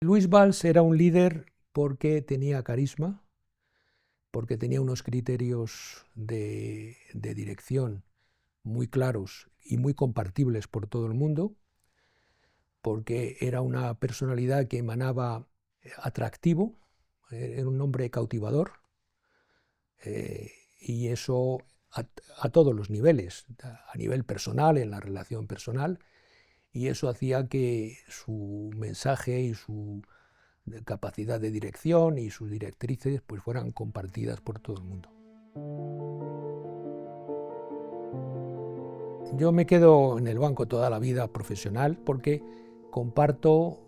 Luis Valls era un líder porque tenía carisma, porque tenía unos criterios de dirección muy claros y muy compartibles por todo el mundo, porque era una personalidad que emanaba atractivo, era un hombre cautivador, y eso a todos los niveles, a nivel personal, en la relación personal, y eso hacía que su mensaje y su capacidad de dirección y sus directrices pues fueran compartidas por todo el mundo. Yo me quedo en el banco toda la vida profesional porque comparto,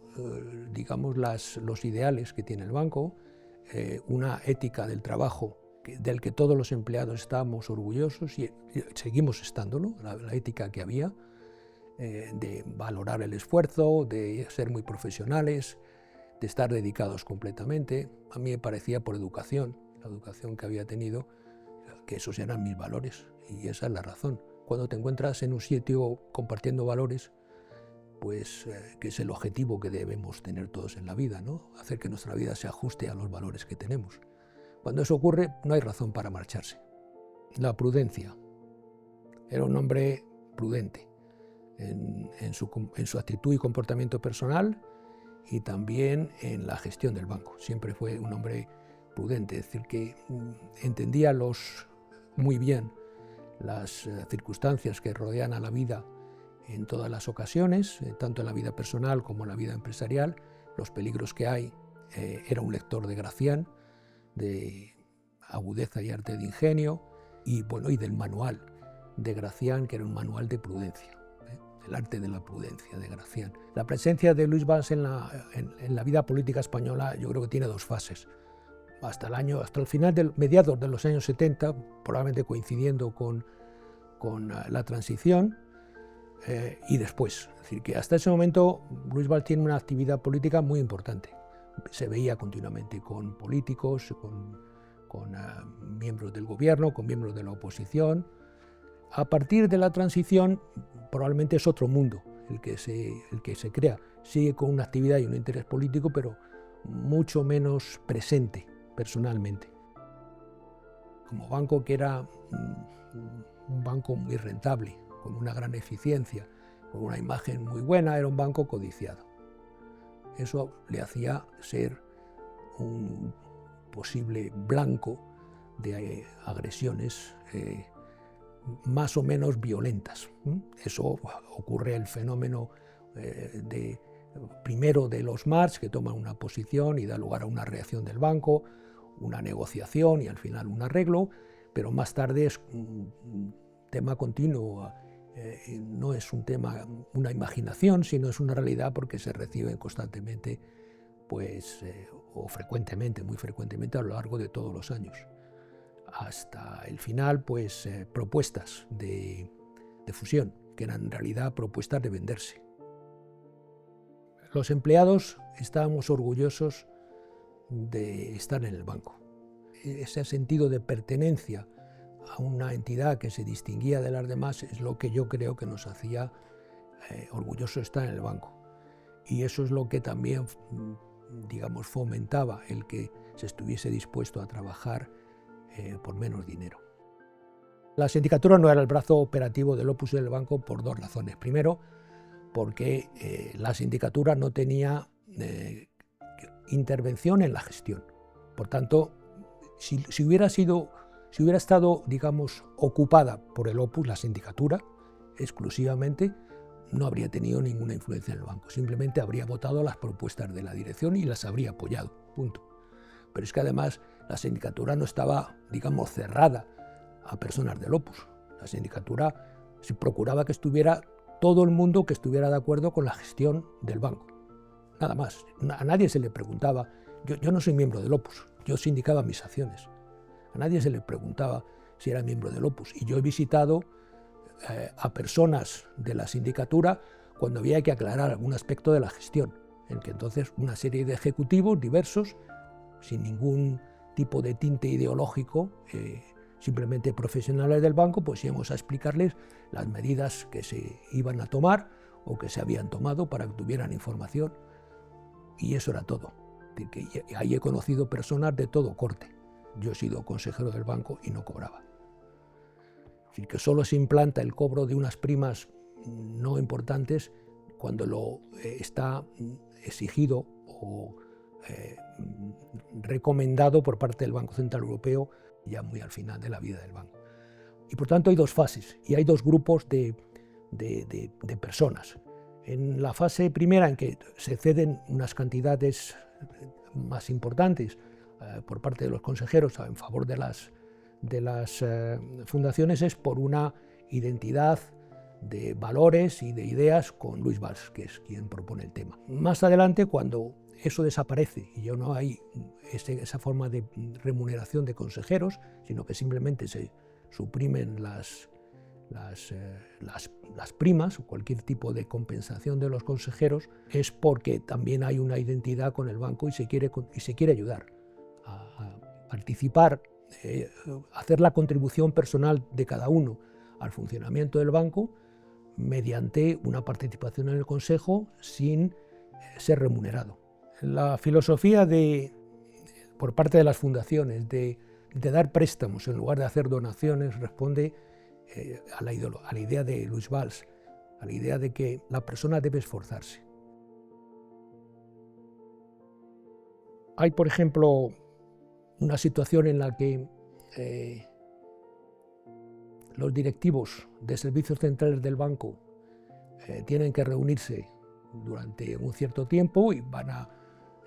digamos, los ideales que tiene el banco, una ética del trabajo del que todos los empleados estábamos orgullosos y seguimos estándolo, la ética que había, de valorar el esfuerzo, de ser muy profesionales, de estar dedicados completamente. A mí me parecía por educación, la educación que había tenido, que esos eran mis valores y esa es la razón. Cuando te encuentras en un sitio compartiendo valores, pues que es el objetivo que debemos tener todos en la vida, ¿no? Hacer que nuestra vida se ajuste a los valores que tenemos. Cuando eso ocurre, no hay razón para marcharse. La prudencia. Era un hombre prudente en su actitud y comportamiento personal y también en la gestión del banco. Siempre fue un hombre prudente, es decir, que entendía muy bien las circunstancias que rodean a la vida en todas las ocasiones, tanto en la vida personal como en la vida empresarial, los peligros que hay. Era un lector de Gracián, de agudeza y arte de ingenio, y bueno, y del manual de Gracián, que era un manual de prudencia, el arte de la prudencia de Gracián. La presencia de Luis Valls en la vida política española yo creo que tiene dos fases. Hasta el final, mediados de los años 70, probablemente coincidiendo con la transición, y después. Es decir, que hasta ese momento Luis Valls tiene una actividad política muy importante. Se veía continuamente con políticos, con miembros del gobierno, con miembros de la oposición. A partir de la transición, probablemente es otro mundo el que se crea. Sigue con una actividad y un interés político, pero mucho menos presente personalmente. Como banco, que era un banco muy rentable, con una gran eficiencia, con una imagen muy buena, era un banco codiciado. Eso le hacía ser un posible blanco de agresiones más o menos violentas. Eso ocurre el fenómeno primero de los March, que toman una posición y da lugar a una reacción del banco, una negociación y al final un arreglo, pero más tarde es un tema continuo. No es un tema, una imaginación, sino es una realidad porque se reciben constantemente, pues, o frecuentemente, muy frecuentemente a lo largo de todos los años. Hasta el final, pues, propuestas de fusión, que eran en realidad propuestas de venderse. Los empleados estábamos orgullosos de estar en el banco. Ese sentido de pertenencia a una entidad que se distinguía de las demás es lo que yo creo que nos hacía orgullosos de estar en el banco. Y eso es lo que también, digamos, fomentaba el que se estuviese dispuesto a trabajar por menos dinero. La sindicatura no era el brazo operativo del Opus del banco por dos razones. Primero, porque la sindicatura no tenía intervención en la gestión. Por tanto, si hubiera estado, digamos, ocupada por el Opus, la sindicatura, exclusivamente, no habría tenido ninguna influencia en el banco. Simplemente habría votado las propuestas de la dirección y las habría apoyado, punto. Pero es que además la sindicatura no estaba, digamos, cerrada a personas del Opus. La sindicatura se procuraba que estuviera todo el mundo que estuviera de acuerdo con la gestión del banco. Nada más. A nadie se le preguntaba. Yo no soy miembro del Opus, yo sindicaba mis acciones. A nadie se le preguntaba si era miembro del Opus. Y yo he visitado a personas de la sindicatura cuando había que aclarar algún aspecto de la gestión, en que entonces una serie de ejecutivos diversos, sin ningún tipo de tinte ideológico, simplemente profesionales del banco, pues íbamos a explicarles las medidas que se iban a tomar o que se habían tomado para que tuvieran información. y eso era todo. Es decir, que ahí he conocido personas de todo corte. Yo he sido consejero del banco y no cobraba. Es decir, que solo se implanta el cobro de unas primas no importantes cuando lo está exigido o recomendado por parte del Banco Central Europeo ya muy al final de la vida del banco. Y por tanto hay dos fases y hay dos grupos de personas. En la fase primera, en que se ceden unas cantidades más importantes por parte de los consejeros en favor de las fundaciones, es por una identidad de valores y de ideas con Luis Valls, que es quien propone el tema. Más adelante, cuando eso desaparece y ya no hay esa forma de remuneración de consejeros, sino que simplemente se suprimen las primas o cualquier tipo de compensación de los consejeros, es porque también hay una identidad con el banco y se quiere ayudar a participar, hacer la contribución personal de cada uno al funcionamiento del banco mediante una participación en el consejo sin ser remunerado. La filosofía por parte de las fundaciones de dar préstamos en lugar de hacer donaciones responde a la idea de Luis Valls, a la idea de que la persona debe esforzarse. Hay, por ejemplo, una situación en la que los directivos de servicios centrales del banco tienen que reunirse durante un cierto tiempo y van a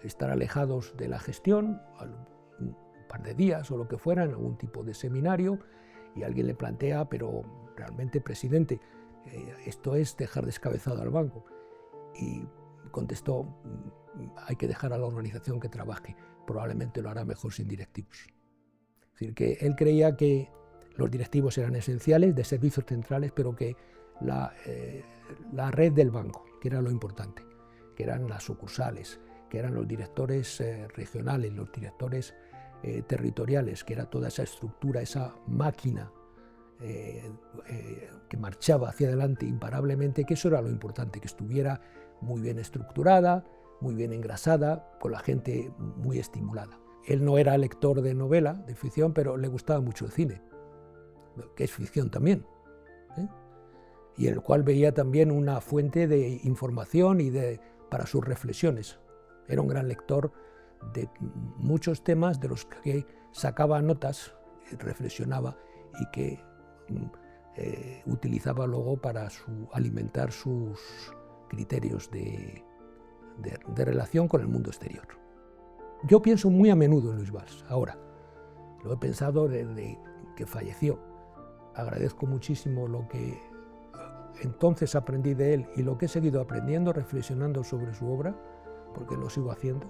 estar alejados de la gestión, un par de días o lo que fuera, en algún tipo de seminario, y alguien le plantea, pero realmente, presidente, esto es dejar descabezado al banco. Y contestó, hay que dejar a la organización que trabaje, probablemente lo hará mejor sin directivos. Es decir, que él creía que los directivos eran esenciales de servicios centrales, pero que la red del banco, que era lo importante, que eran las sucursales, que eran los directores regionales, los directores territoriales, que era toda esa estructura, esa máquina que marchaba hacia adelante imparablemente, que eso era lo importante, que estuviera muy bien estructurada, muy bien engrasada, con la gente muy estimulada. Él no era lector de novela, de ficción, pero le gustaba mucho el cine, que es ficción también, y el cual veía también una fuente de información para sus reflexiones. Era un gran lector de muchos temas de los que sacaba notas, reflexionaba y que utilizaba luego para alimentar sus criterios de relación con el mundo exterior. Yo pienso muy a menudo en Luis Valls, ahora. Lo he pensado desde que falleció. Agradezco muchísimo lo que entonces aprendí de él y lo que he seguido aprendiendo, reflexionando sobre su obra, porque lo sigo haciendo,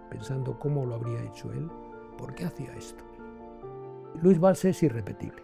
pensando cómo lo habría hecho él, por qué hacía esto. Luis Valls es irrepetible.